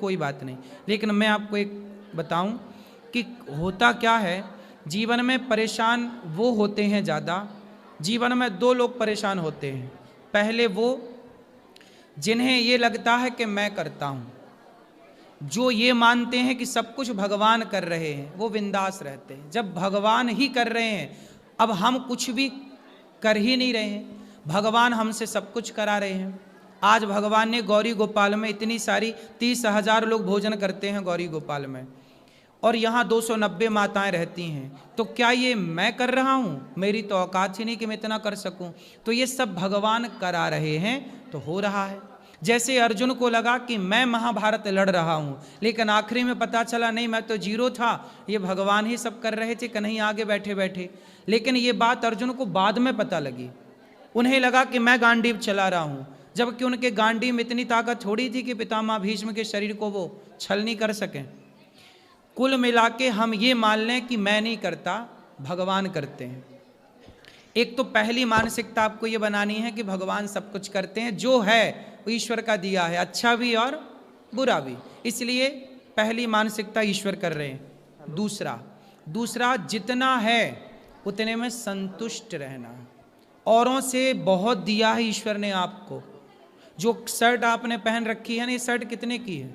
कोई बात नहीं, लेकिन मैं आपको एक बताऊं कि होता क्या है, जीवन में परेशान वो होते हैं ज़्यादा, जीवन में दो लोग परेशान होते हैं। पहले वो जिन्हें ये लगता है कि मैं करता हूँ, जो ये मानते हैं कि सब कुछ भगवान कर रहे हैं, वो बिंदास रहते हैं। जब भगवान ही कर रहे हैं, अब हम कुछ भी कर ही नहीं रहे हैं, भगवान हमसे सब कुछ करा रहे हैं। आज भगवान ने गौरी गोपाल में इतनी सारी 30,000 लोग भोजन करते हैं गौरी गोपाल में, और यहाँ 290 माताएं रहती हैं, तो क्या ये मैं कर रहा हूँ? मेरी तो औकात ही नहीं कि मैं इतना कर सकूँ। तो ये सब भगवान करा रहे हैं, तो हो रहा है। जैसे अर्जुन को लगा कि मैं महाभारत लड़ रहा हूँ, लेकिन आखिरी में पता चला नहीं, मैं तो जीरो था, ये भगवान ही सब कर रहे थे कन्हैया नहीं आगे बैठे बैठे। लेकिन ये बात अर्जुन को बाद में पता लगी, उन्हें लगा कि मैं गांडीव चला रहा हूँ, जबकि उनके गांडीव में इतनी ताकत थोड़ी थी कि पितामह भीष्म के शरीर को वो छल नहीं कर सके। कुल मिला के हम ये मान लें कि मैं नहीं करता, भगवान करते हैं। एक तो पहली मानसिकता आपको ये बनानी है कि भगवान सब कुछ करते हैं, जो है वो ईश्वर का दिया है, अच्छा भी और बुरा भी, इसलिए पहली मानसिकता ईश्वर कर रहे हैं। दूसरा जितना है उतने में संतुष्ट रहना। औरों से बहुत दिया है ईश्वर ने आपको। जो शर्ट आपने पहन रखी है ना, ये शर्ट कितने की है?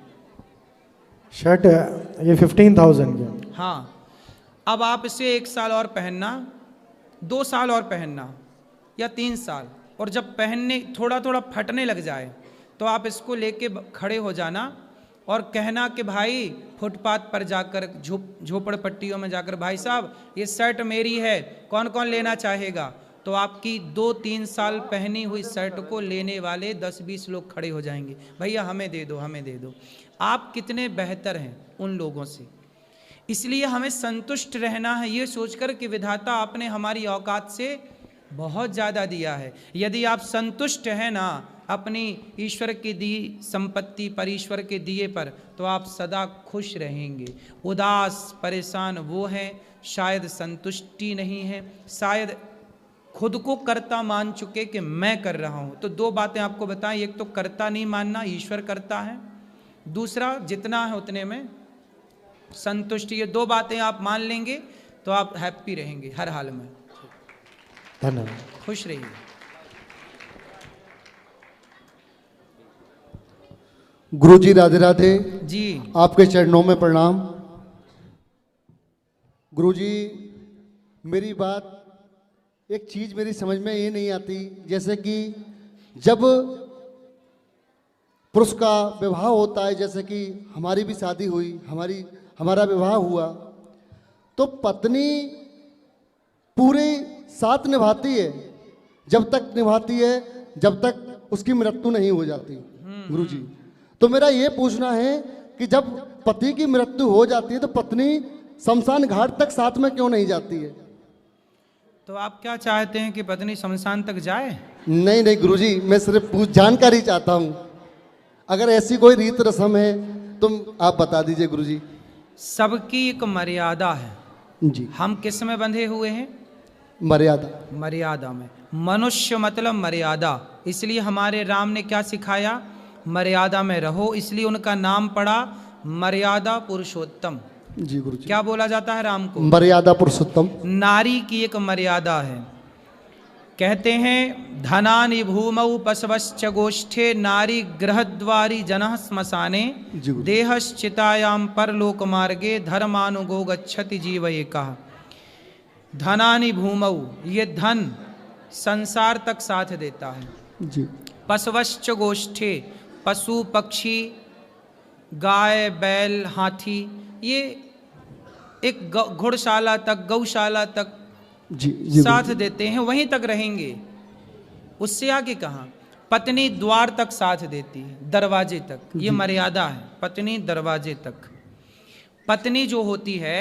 शर्ट ये 15,000 की। हाँ, अब आप इसे 1 साल और पहनना, 2 साल और पहनना, या 3 साल, और जब पहनने थोड़ा थोड़ा फटने लग जाए तो आप इसको लेके खड़े हो जाना और कहना कि भाई फुटपाथ पर जाकर, झोपड़पट्टियों में जाकर, भाई साहब ये शर्ट मेरी है, कौन कौन लेना चाहेगा? तो आपकी 2-3 साल पहनी हुई शर्ट को लेने वाले 10-20 लोग खड़े हो जाएंगे, भैया हमें दे दो, हमें दे दो। आप कितने बेहतर हैं उन लोगों से। इसलिए हमें संतुष्ट रहना है, ये सोचकर कि विधाता आपने हमारी औकात से बहुत ज़्यादा दिया है। यदि आप संतुष्ट हैं ना अपनी ईश्वर की दी संपत्ति पर, ईश्वर के दिए पर, तो आप सदा खुश रहेंगे। उदास परेशान वो हैं शायद संतुष्टि नहीं है, शायद खुद को कर्ता मान चुके कि मैं कर रहा हूँ। तो 2 बातें आपको बताएं, एक तो कर्ता नहीं मानना, ईश्वर करता है, दूसरा जितना है उतने में संतुष्टि। ये 2 बातें आप मान लेंगे तो आप हैप्पी रहेंगे हर हाल में। धन्यवाद। खुश रहिए। गुरुजी राधे राधे जी, आपके चरणों में प्रणाम। गुरुजी मेरी बात, एक चीज मेरी समझ में ये नहीं आती, जैसे कि जब पुरुष का विवाह होता है, जैसे कि हमारी भी शादी हुई, हमारा विवाह हुआ, तो पत्नी पूरे साथ निभाती है, जब तक निभाती है जब तक उसकी मृत्यु नहीं हो जाती। गुरुजी, तो मेरा ये पूछना है कि जब पति की मृत्यु हो जाती है तो पत्नी शमशान घाट तक साथ में क्यों नहीं जाती है? तो आप क्या चाहते हैं कि पत्नी शमशान तक जाए? नहीं नहीं गुरुजी, मैं सिर्फ जानकारी चाहता हूँ। अगर ऐसी कोई रीत रस्म है तो आप बता दीजिए गुरुजी। सबकी एक मर्यादा है जी। हम किस में बंधे हुए हैं? मर्यादा में। मनुष्य मतलब मर्यादा, इसलिए हमारे राम ने क्या सिखाया? मर्यादा में रहो, इसलिए उनका नाम पड़ा मर्यादा पुरुषोत्तम। जी गुरुजी। क्या बोला जाता है राम को? मर्यादा पुरुषोत्तम। नारी की एक मर्यादा है। कहते हैं धनानि भूमौ पशवश्च गोष्ठे नारी गृहद्वारी जनः श्मशाने देहश्चितायाम परलोक मार्गे धर्मानुगो गच्छति जीव एकः। धनानि भूमौ, ये धन संसार तक साथ देता है। जी। पशवश्च गोष्ठे, पशु पक्षी, गाय बैल हाथी, ये एक घुड़शाला तक, गौशाला तक जी साथ देते हैं, वहीं तक रहेंगे, उससे आगे कहाँ? पत्नी द्वार तक साथ देती है, दरवाजे तक, ये मर्यादा है। पत्नी दरवाजे तक। पत्नी जो होती है,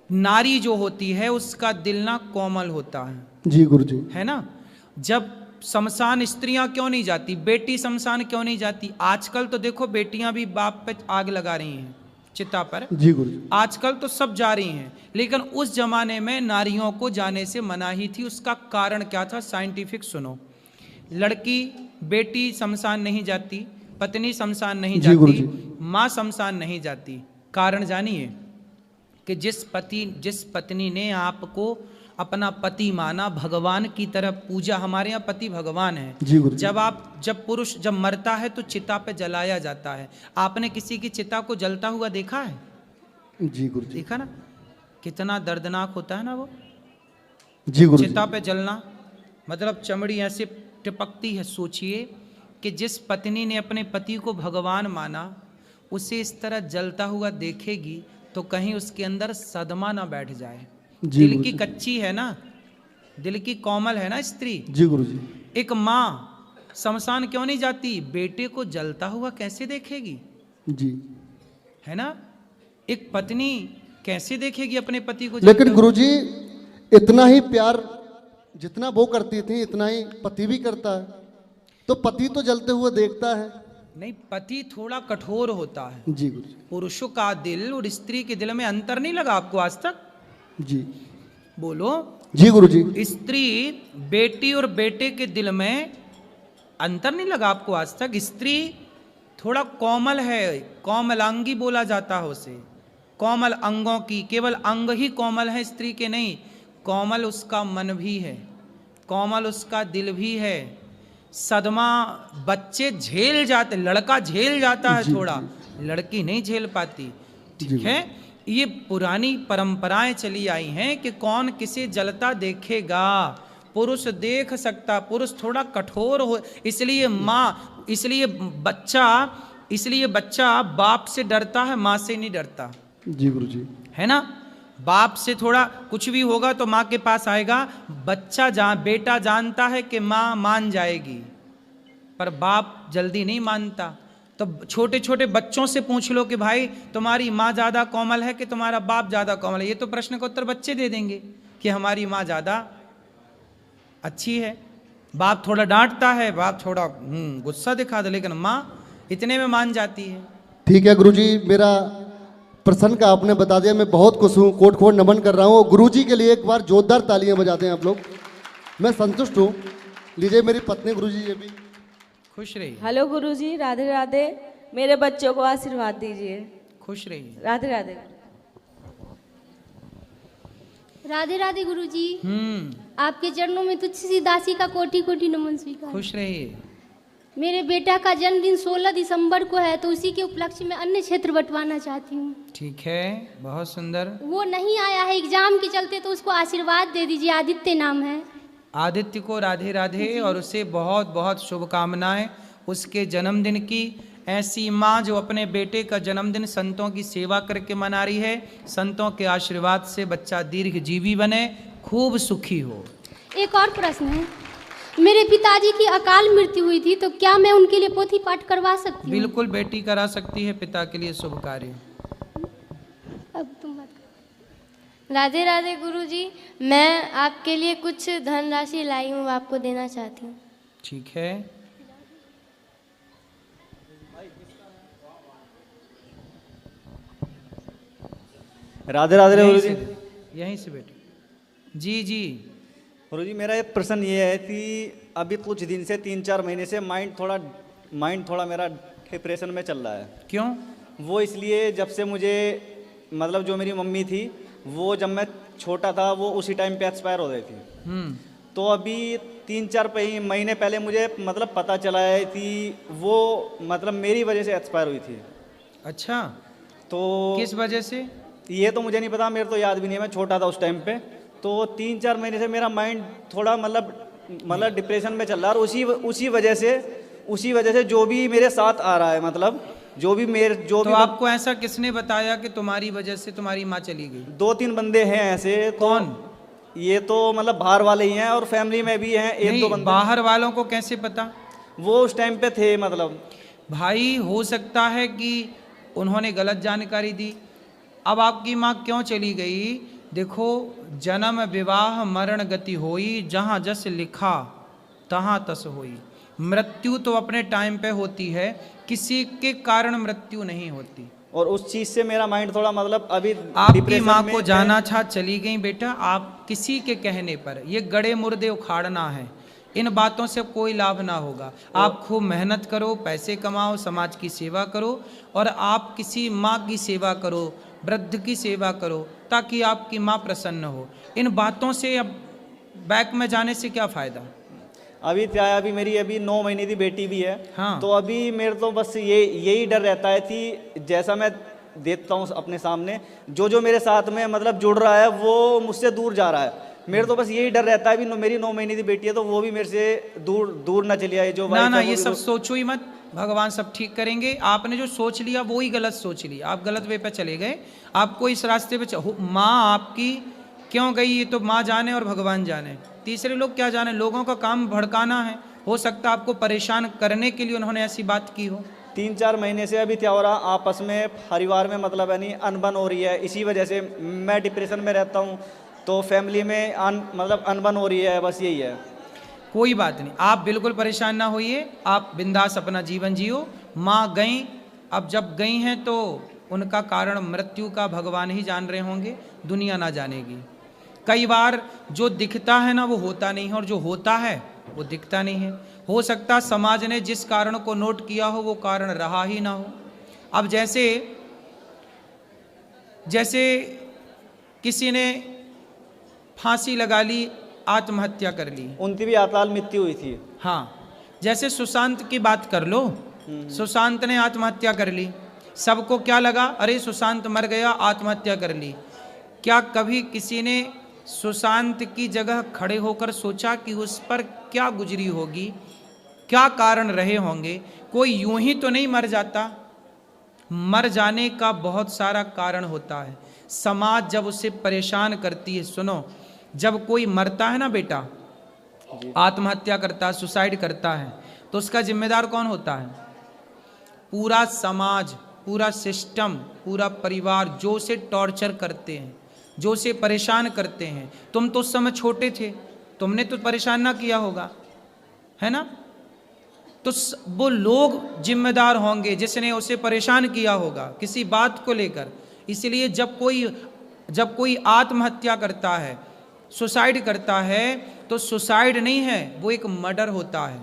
नारी जो होती है, उसका दिल ना कोमल होता है। जी गुरुजी। है ना? जब शमशान स्त्रियां क्यों नहीं जाती, बेटी शमशान क्यों नहीं जाती? आजकल तो देखो बेटियां भी बाप पे आग लगा रही हैं चिता पर। जी गुरुजी। आजकल तो सब जा रही हैं, लेकिन उस जमाने में नारियों को जाने से मनाही थी। उसका कारण क्या था? साइंटिफिक सुनो। लड़की बेटी शमशान नहीं जाती, पत्नी शमशान नहीं जाती, माँ शमशान नहीं जाती। कारण जानिए कि जिस पत्नी ने आपको अपना पति माना, भगवान की तरह पूजा, हमारे यहाँ पति भगवान है। जी गुरु जी। जब पुरुष जब मरता है तो चिता पे जलाया जाता है। आपने किसी की चिता को जलता हुआ देखा है? जी गुरु जी। देखा ना, कितना दर्दनाक होता है ना वो। जी गुरु जी। चिता पे जलना मतलब चमड़ी ऐसे टिपकती है। सोचिए कि जिस पत्नी ने अपने पति को भगवान माना, उसे इस तरह जलता हुआ देखेगी तो कहीं उसके अंदर सदमा ना बैठ जाए। जी दिल गुरु की जी। कच्ची है ना, दिल की कोमल है ना स्त्री। जी गुरु जी। एक माँ शमशान क्यों नहीं जाती? बेटे को जलता हुआ कैसे देखेगी? जी। है ना। एक पत्नी कैसे देखेगी अपने पति को? लेकिन गुरु जी इतना ही प्यार जितना वो करती थी इतना ही पति भी करता है, तो पति तो जलते हुए देखता है। नहीं, पति थोड़ा कठोर होता है। जी गुरु जी। पुरुषों का दिल और स्त्री के दिल में अंतर नहीं लगा आपको आज तक? जी। बोलो। जी गुरु जी। स्त्री बेटी और बेटे के दिल में अंतर नहीं लगा आपको आज तक? स्त्री थोड़ा कोमल है, कोमलांगी बोला जाता है उसे, कोमल अंगों की। केवल अंग ही कोमल है स्त्री के नहीं, कोमल उसका मन भी है, कोमल उसका दिल भी है। सदमा बच्चे झेल जाते, लड़का झेल जाता है थोड़ा, लड़की नहीं झेल पाती। ठीक है, ये पुरानी परंपराएं चली आई हैं कि कौन किसे जलता देखेगा। पुरुष देख सकता, पुरुष थोड़ा कठोर हो, इसलिए माँ, इसलिए बच्चा बाप से डरता है, माँ से नहीं डरता। जी गुरु जी। है ना। बाप से थोड़ा कुछ भी होगा तो माँ के पास आएगा। बेटा जानता है कि माँ मान जाएगी, पर बाप जल्दी नहीं मानता। तो छोटे छोटे बच्चों से पूछ लो कि भाई तुम्हारी माँ ज़्यादा कोमल है कि तुम्हारा बाप ज़्यादा कोमल है, ये तो प्रश्न का उत्तर बच्चे दे देंगे कि हमारी माँ ज़्यादा अच्छी है। बाप थोड़ा डांटता है, बाप थोड़ा गुस्सा दिखा दे, लेकिन माँ इतने में मान जाती है। ठीक है गुरु जी, मेरा प्रश्न का आपने बता दिया, मैं बहुत खुश हूँ, कोट कोट नमन कर रहा हूँ। गुरु जी के लिए एक बार जोरदार तालियां बजाते हैं आप लोग। मैं संतुष्ट हूँ। लीजिए मेरी पत्नी गुरु जी, ये भी खुश रहिए। हेलो गुरु जी, राधे राधे। मेरे बच्चों को आशीर्वाद दीजिए। खुश रहिए। राधे राधे। राधे राधे गुरुजी। आपके चरणों में तुच्छ सी दासी का कोटि कोटि नमन स्वीकार। खुश रहिए। मेरे बेटा का जन्मदिन 16 दिसंबर को है, तो उसी के उपलक्ष्य में अन्य क्षेत्र बंटवाना चाहती हूँ। ठीक है, बहुत सुंदर। वो नहीं आया है एग्जाम के चलते, तो उसको आशीर्वाद दे दीजिए। आदित्य नाम है। आदित्य को राधे राधे और उसे बहुत बहुत शुभकामनाएं उसके जन्मदिन की। ऐसी माँ जो अपने बेटे का जन्मदिन संतों की सेवा करके मना रही है, संतों के आशीर्वाद से बच्चा दीर्घजीवी बने, खूब सुखी हो। एक और प्रश्न है, मेरे पिताजी की अकाल मृत्यु हुई थी, तो क्या मैं उनके लिए पोथी पाठ करवा सकती हूँ? बिल्कुल बेटी करा सकती है, पिता के लिए शुभ कार्य। अब तुम बात करो। राधे राधे गुरुजी, मैं आपके लिए कुछ धनराशि लाई हूँ, आपको देना चाहती हूँ। ठीक है। राधे राधे यहीं गुरुजी। से, यहीं से बेटे। जी जी गुरुजी, मेरा एक प्रश्न ये है कि अभी कुछ दिन से 3-4 महीने से माइंड थोड़ा मेरा डिप्रेशन में चल रहा है। क्यों? वो इसलिए जब से मुझे मतलब जो मेरी मम्मी थी वो जब मैं छोटा था वो उसी टाइम पे एक्सपायर हो गई थी। तो अभी 3-4 महीने पहले मुझे मतलब पता चला है कि वो मतलब मेरी वजह से एक्सपायर हुई थी। अच्छा, तो किस वजह से? ये तो मुझे नहीं पता, मेरे तो याद भी नहीं है, मैं छोटा था उस टाइम पे। तो 3-4 महीने से मेरा माइंड थोड़ा मतलब डिप्रेशन में चल रहा है। और उसी वजह से जो भी मेरे साथ आ रहा है, मतलब तो आपको ऐसा किसने बताया कि तुम्हारी वजह से तुम्हारी माँ चली गई? 2-3 बंदे हैं ऐसे। कौन? ये तो मतलब बाहर वाले ही हैं और फैमिली में भी हैं 1-2 बंदे। बाहर वालों को कैसे पता? वो उस टाइम पे थे। मतलब भाई हो सकता है कि उन्होंने गलत जानकारी दी। अब आपकी माँ क्यों चली गई? देखो, जन्म विवाह मरण गति होई, जहाँ जस लिखा तहाँ तस होई। मृत्यु तो अपने टाइम पे होती है, किसी के कारण मृत्यु नहीं होती। और उस चीज से मेरा माइंड थोड़ा मतलब अभी आपकी माँ को जाना था, चली गई बेटा, आप किसी के कहने पर। ये गड़े मुर्दे उखाड़ना है, इन बातों से कोई लाभ ना होगा। आप खूब मेहनत करो, पैसे कमाओ, समाज की सेवा करो, और आप किसी माँ की सेवा करो, वृद्ध की सेवा करो, ताकि आपकी माँ प्रसन्न हो। इन बातों से अब बैक में जाने से क्या फ़ायदा। अभी क्या है, अभी मेरी अभी 9 महीने की बेटी भी है। हाँ। तो अभी मेरे तो बस यही डर रहता है कि जैसा मैं देखता हूँ अपने सामने, जो मेरे साथ में मतलब जुड़ रहा है वो मुझसे दूर जा रहा है। मेरे तो बस यही डर रहता है, अभी मेरी 9 महीने की बेटी है तो वो भी मेरे से दूर ना चली आए। जो ना ये सब सोचो ही मत, भगवान सब ठीक करेंगे। आपने जो सोच लिया वो ही गलत सोच लिया, आप गलत वे पे चले गए। आपको इस रास्ते पे माँ आपकी क्यों गई ये तो माँ जाने और भगवान जाने, तीसरे लोग क्या जाने। लोगों का काम भड़काना है, हो सकता है आपको परेशान करने के लिए उन्होंने ऐसी बात की हो। 3-4 महीने से अभी क्या हो रहा, आपस में परिवार में मतलब है नहीं अनबन हो रही है। इसी वजह से मैं डिप्रेशन में रहता हूँ, तो फैमिली में मतलब अनबन हो रही है, बस यही है। कोई बात नहीं, आप बिल्कुल परेशान ना होइए, आप बिंदास अपना जीवन जियो। माँ गई, अब जब गई हैं तो उनका कारण मृत्यु का भगवान ही जान रहे होंगे, दुनिया ना जानेगी। कई बार जो दिखता है ना वो होता नहीं है, और जो होता है वो दिखता नहीं है। हो सकता समाज ने जिस कारण को नोट किया हो वो कारण रहा ही ना हो। अब जैसे किसी ने फांसी लगा ली, आत्महत्या कर ली, उनकी भी अकाल मृत्यु हुई थी। हाँ, जैसे सुशांत की बात कर लो, सुशांत ने आत्महत्या कर ली। सबको क्या लगा, अरे सुशांत मर गया, आत्महत्या कर ली। क्या कभी किसी ने सुशांत की जगह खड़े होकर सोचा कि उस पर क्या गुजरी होगी, क्या कारण रहे होंगे? कोई यूं ही तो नहीं मर जाता, मर जाने का बहुत सारा कारण होता है। समाज जब उसे परेशान करती है, सुनो, जब कोई मरता है ना बेटा, आत्महत्या करता है, सुसाइड करता है, तो उसका जिम्मेदार कौन होता है? पूरा समाज, पूरा सिस्टम, पूरा परिवार, जो उसे टॉर्चर करते हैं, जो उसे परेशान करते हैं। तुम तो उस समय छोटे थे, तुमने तो परेशान ना किया होगा, है ना? तो वो लोग जिम्मेदार होंगे जिसने उसे परेशान किया होगा किसी बात को लेकर। इसलिए जब कोई आत्महत्या करता है, सुसाइड करता है, तो सुसाइड नहीं है, वो एक मर्डर होता है,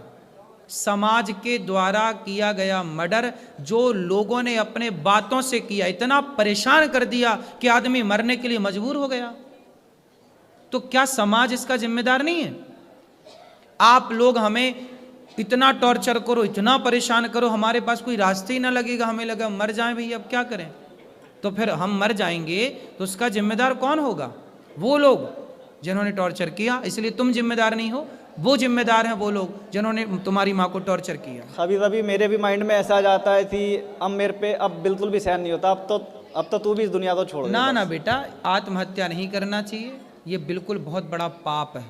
समाज के द्वारा किया गया मर्डर, जो लोगों ने अपने बातों से किया, इतना परेशान कर दिया कि आदमी मरने के लिए मजबूर हो गया। तो क्या समाज इसका जिम्मेदार नहीं है? आप लोग हमें इतना टॉर्चर करो, इतना परेशान करो, हमारे पास कोई रास्ते ही ना लगेगा, हमें लगा मर जाएं भैया, अब क्या करें? तो फिर हम मर जाएंगे तो उसका जिम्मेदार कौन होगा? वो लोग जिन्होंने टॉर्चर किया। इसलिए तुम जिम्मेदार नहीं हो, वो जिम्मेदार हैं वो लोग जिन्होंने तुम्हारी माँ को टॉर्चर किया। कभी मेरे भी माइंड में ऐसा आ जाता है कि अब मेरे पे अब बिल्कुल भी सहन नहीं होता, अब तो तू भी इस दुनिया को छोड़ दे। ना बेटा, आत्महत्या नहीं करना चाहिए, ये बिल्कुल बहुत बड़ा पाप है,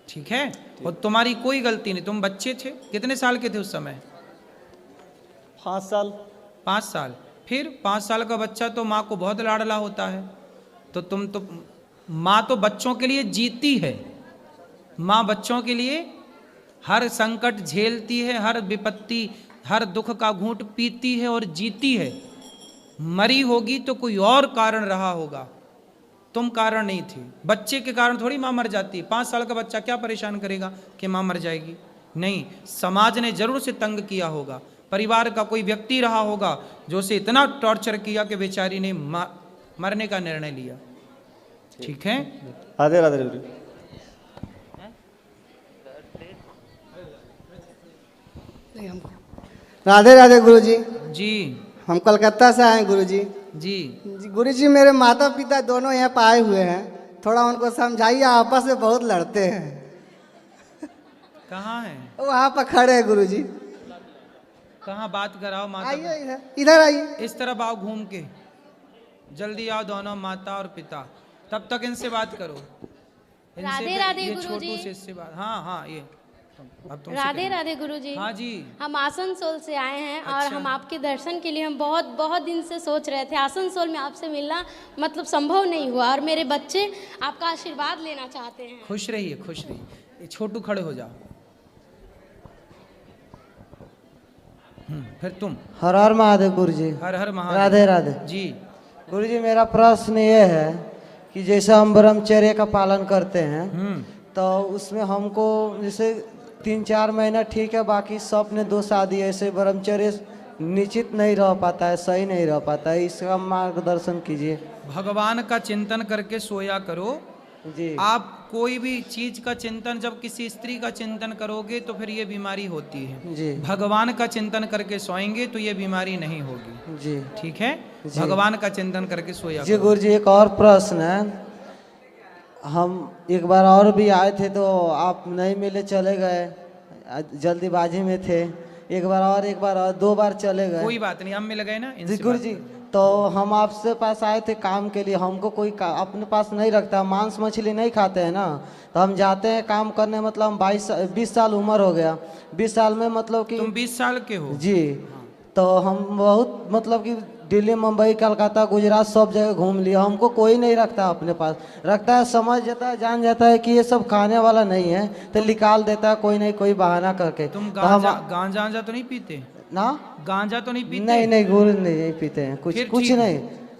ठीक है? और तुम्हारी कोई गलती नहीं, तुम बच्चे थे, कितने साल के थे उस समय? 5 साल। 5 साल। फिर 5 साल का बच्चा तो माँ को बहुत लाडला होता है, तो तुम तो, माँ तो बच्चों के लिए जीती है, माँ बच्चों के लिए हर संकट झेलती है, हर विपत्ति, हर दुख का घूंट पीती है और जीती है। मरी होगी तो कोई और कारण रहा होगा, तुम कारण नहीं थी। बच्चे के कारण थोड़ी माँ मर जाती है। 5 साल का बच्चा क्या परेशान करेगा कि माँ मर जाएगी? नहीं, समाज ने जरूर से तंग किया होगा, परिवार का कोई व्यक्ति रहा होगा जो उसे इतना टॉर्चर किया कि बेचारी ने मरने का निर्णय लिया। ठीक है? राधे राधे। राधे राधे गुरुजी। जी हम कलकत्ता से आए हैं गुरुजी। जी गुरुजी, मेरे माता पिता दोनों यहाँ पे आए हुए हैं, थोड़ा उनको समझाइए, आपस में बहुत लड़ते हैं। कहाँ है? वहाँ पर खड़े हैं गुरुजी। कहाँ? बात कराओ माता। आइए इधर आइए। इस तरफ आओ घूम के, जल्दी आओ दोनों, माता और पिता। तब तक इनसे बात करो। राधे राधे ये गुरुजी। छोटू से इससे बात। हाँ ये अब तुमसे राधे करेंगे। राधे गुरुजी। हाँ जी। हम आसनसोल से आए हैं और अच्छा। हम आपके दर्शन के लिए हम बहुत दिन से सोच रहे थे। आसनसोल में आपसे मिलना मतलब संभव नहीं हुआ, और मेरे बच्चे आपका आशीर्वाद लेना चाहते हैं। खुश रहिए, खुश रहिए। ये छोटू खड़े हो जाओ। फिर तुम। हर हर महादेव गुरुजी। हर हर महादेव। राधे राधे जी। गुरुजी, मेरा प्रश्न ये है कि जैसे हम ब्रह्मचर्य का पालन करते हैं, तो उसमें हमको जैसे 3-4 महीना ठीक है, बाकी सब ने 2 शादी ऐसे ब्रह्मचर्य निश्चित नहीं रह पाता है, सही नहीं रह पाता है, इसका मार्गदर्शन कीजिए। भगवान का चिंतन करके सोया करो जी। आप कोई भी चीज का चिंतन, जब किसी स्त्री का चिंतन करोगे तो फिर ये बीमारी होती है जी। भगवान का चिंतन करके सोएंगे तो ये बीमारी नहीं होगी। जी ठीक है, जी। भगवान का चिंतन करके सोया जी करो। गुरु जी एक और प्रश्न है, हम एक बार और भी आए थे तो आप नहीं मिले, चले गए, जल्दीबाजी में थे। एक बार और 2 बार चले गए। कोई बात नहीं, हम मिल गए ना जी इनसे गुरु बात जी, करो। तो हम आपसे पास आए थे काम के लिए, हमको कोई अपने पास नहीं रखता, मांस मछली नहीं खाते हैं ना, तो हम जाते हैं काम करने, मतलब हम 20 साल उम्र हो गया, 20 साल में मतलब कि तुम 20 साल के हो? जी। तो हम बहुत मतलब कि दिल्ली, मुंबई, कलकत्ता, गुजरात सब जगह घूम लिया, हमको कोई नहीं रखता अपने पास, रखता है समझ जाता है, जान जाता है कि ये सब खाने वाला नहीं है तो निकाल देता है कोई नहीं कोई बहाना करके। तुम तो हम गांजा तो नहीं पीते ना? गांजा तो नहीं पीते? नहीं गुरु नहीं पीते हैं,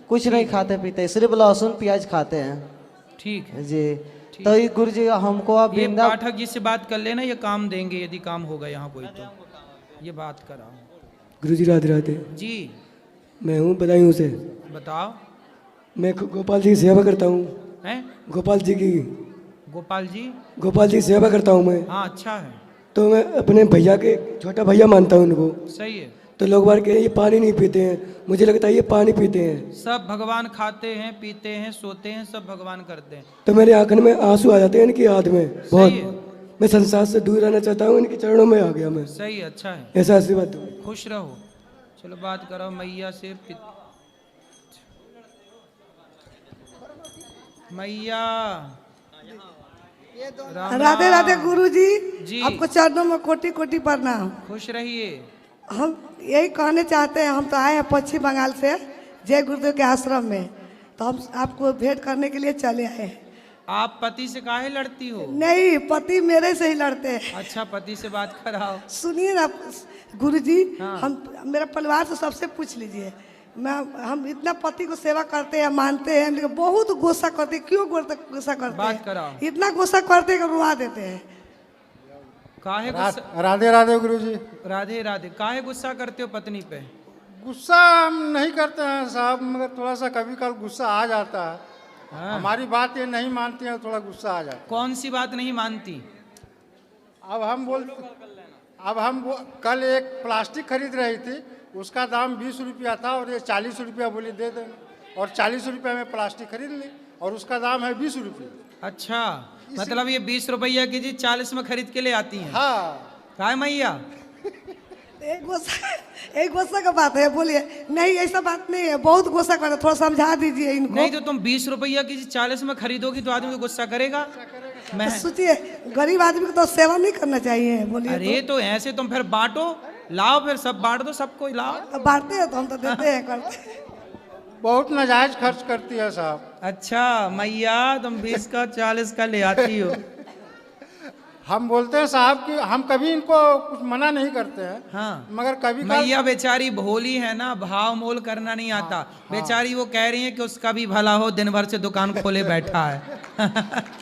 कुछ नहीं खाते पीते, सिर्फ लहसुन प्याज खाते हैं। ठीक है जी। तो ये गुरु जी हमको अब ये पाठक जी से बात कर लेना, ये काम देंगे यदि काम होगा यहाँ कोई तो। ये बात कराओ। गुरु जी राधे राधे। जी मैं हूँ बदायूं से। बताओ। मैं गोपाल जी की सेवा करता हूँ। हैं? गोपाल जी की सेवा करता हूँ मैं। हाँ अच्छा है। तो मैं अपने भैया के छोटा भैया मानता हूँ उनको। सही है। तो लोग बार के ये पानी नहीं पीते हैं, मुझे लगता है ये पानी पीते हैं। सब भगवान खाते हैं, पीते हैं, सोते हैं, सब भगवान करते हैं। तो मेरे आंखों में आंसू आ जाते हैं इनकी याद में बहुत। मैं संसार से दूर रहना चाहता हूँ, इनके चरणों में आ गया मैं। सही, अच्छा है। ऐसा आशीर्वाद दो। खुश रहो। चलो बात करो मैया से। मैया राधे राधे गुरु जी। आपको चरणों में कोटि कोटि प्रणाम। खुश रहिए। हम यही कहने चाहते हैं, हम तो आए हैं पश्चिम बंगाल से जय गुरुदेव के आश्रम में, तो हम आपको भेंट करने के लिए चले आए हैं। आप पति से काहे लड़ती हो? नहीं, पति मेरे से ही लड़ते हैं। अच्छा, पति से बात कराओ। सुनिए ना गुरुजी, हम मेरा परिवार से सबसे पूछ लीजिए, हम इतना पति को सेवा करते हैं, मानते हैं, लेकिन बहुत गुस्सा करते हैं। क्यों गुस्सा करते बात हैं? कराओ। इतना गुस्सा करते हैं कि रुआ देते हैं। काहे गुस्सा? राधे राधे गुरुजी। राधे राधे। काहे गुस्सा करते हो पत्नी पे? गुस्सा हम नहीं करते हैं साहब, मगर थोड़ा सा कभी कल गुस्सा आ जाता है। हमारी बात ये नहीं मानती है, थोड़ा गुस्सा आ जाता है। कौन सी बात नहीं मानती? अब हम कल एक प्लास्टिक खरीद रही थी, उसका दाम 20 रुपया था और ये 40 रुपया बोली दे दें, और 40 रुपया में प्लास्टिक खरीद ली और उसका दाम है 20 रुपया। अच्छा, मतलब ये 20 रुपया की चीज 40 में खरीद के ले आती हैं? हाँ। काय मैया? एक गुस्सा का बात है, बोलिए। नहीं, ऐसा बात नहीं है, बहुत गुस्सा करते, थोड़ा समझा दीजिए इनको। नहीं तो तुम 20 रुपया की चीज 40 में खरीदोगी तो आदमी तो गुस्सा करेगा। मैं सोचिए, गरीब आदमी को तो सेवा नहीं करना चाहिए, बोलिए। अरे तो ऐसे तुम फिर बांटो, लाओ, फिर सब बांट दो, सबको लाओ। बांटते हैं तो हम तो देते हैं, करते हैं। बहुत नाजायज खर्च करती है साहब। अच्छा मैया, तुम 20 का 40 का ले आती हो। हम बोलते हैं साहब कि हम कभी इनको कुछ मना नहीं करते हैं। हाँ। मगर कभी मैया बेचारी भोली है ना, भाव मोल करना नहीं आता। बेचारी वो कह रही है कि उसका भी भला हो, दिन भर से दुकान खोले बैठा है।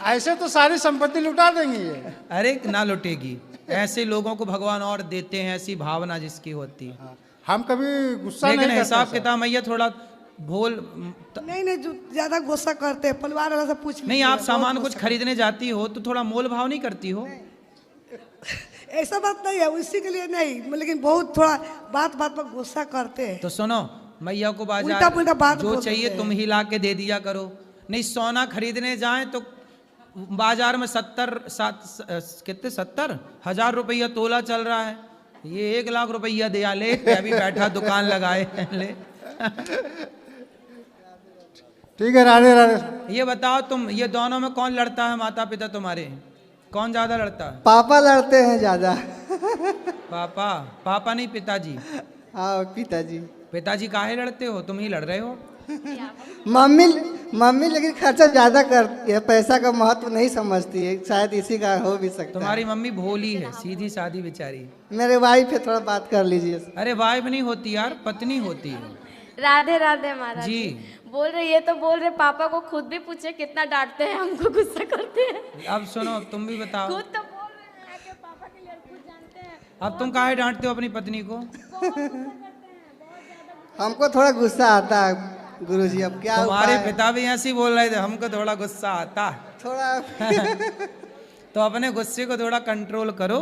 ऐसे तो सारी संपत्ति लुटा देंगी ये। अरे ना लुटेगी, ऐसे लोगों को भगवान और देते हैं, ऐसी भावना जिसकी होती है। हम कभी गुस्सा लेकिन नहीं हिसाब किताब मैया थोड़ा भोल नहीं, जो ज्यादा गुस्सा करते हैं, परिवार वाला से पूछ नहीं। आप सामान कुछ खरीदने जाती हो तो थोड़ा मोल भाव नहीं करती हो? ऐसा बात नहीं है, उसी के लिए नहीं, लेकिन बहुत थोड़ा बात बात पर गुस्सा करते हैं। तो सुनो, मैया को उल्टा पुल्टा बात जो बोल चाहिए देते तुम ही ला के दे दिया करो। नहीं, सोना खरीदने जाएं तो बाजार में 70,000 रुपया तोला चल रहा है, ये 1 लाख रुपया दिया ले, अभी बैठा दुकान लगाए ले। ठीक है, राधे राधे। ये बताओ तुम, ये दोनों में कौन लड़ता है? माता पिता तुम्हारे कौन ज्यादा लड़ता है? पापा लड़ते हैं ज्यादा। पापा नहीं, पिताजी। हाँ, पिताजी। पिताजी काहे लड़ते हो? तुम ही लड़ रहे हो। मम्मी लेकिन खर्चा ज्यादा करती है, पैसा का महत्व नहीं समझती है, शायद इसी का हो भी सकता है। तुम्हारी मम्मी भोली है, सीधी सादी बेचारी। मेरे वाइफ है, थोड़ा बात कर लीजिए। अरे वाइफ नहीं होती यार, पत्नी होती है। राधे राधे महाराज जी। बोल रहे, ये तो बोल रहे पापा को खुद भी पूछे कितना डांटते हैं हमको, गुस्सा करते हैं। अब सुनो, तुम भी बताओ। खुद तो बोल रहे हैं कि पापा के लिए खुद जानते हैं। अब तुम काहे डांटते हो अपनी पत्नी को? हमको थोड़ा गुस्सा आता है गुरुजी, अब क्या तुम्हारे उपाय है? पिता भी ऐसे ही बोल रहे थे, हमको थोड़ा गुस्सा आता है। थोड़ा तो अपने गुस्से को थोड़ा कंट्रोल करो।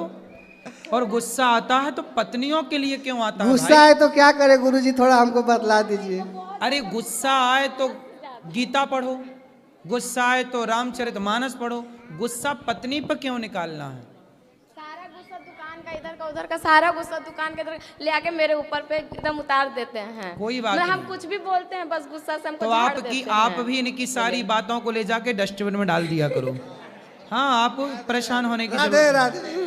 और गुस्सा आता है तो पत्नियों के लिए क्यों आता है गुस्सा भाई? है तो क्या करे गुरुजी, थोड़ा हमको बतला दीजिए। अरे गुस्सा आए तो गीता पढ़ो, गुस्सा आए तो रामचरितमानस पढ़ो। गुस्सा पत्नी पर क्यों निकालना है? सारा गुस्सा दुकान का, इधर का उधर का सारा गुस्सा दुकान के इधर ले आके मेरे ऊपर पे एकदम उतार देते हैं। कोई बात हम नहीं। कुछ भी बोलते हैं बस गुस्सा से हमको तो झाड़ आपकी देते आप हैं। भी इनकी सारी बातों को ले जाके डस्टबिन में डाल दिया करो। हाँ, आपको परेशान होने की राधे जरूरत नहीं। राधे।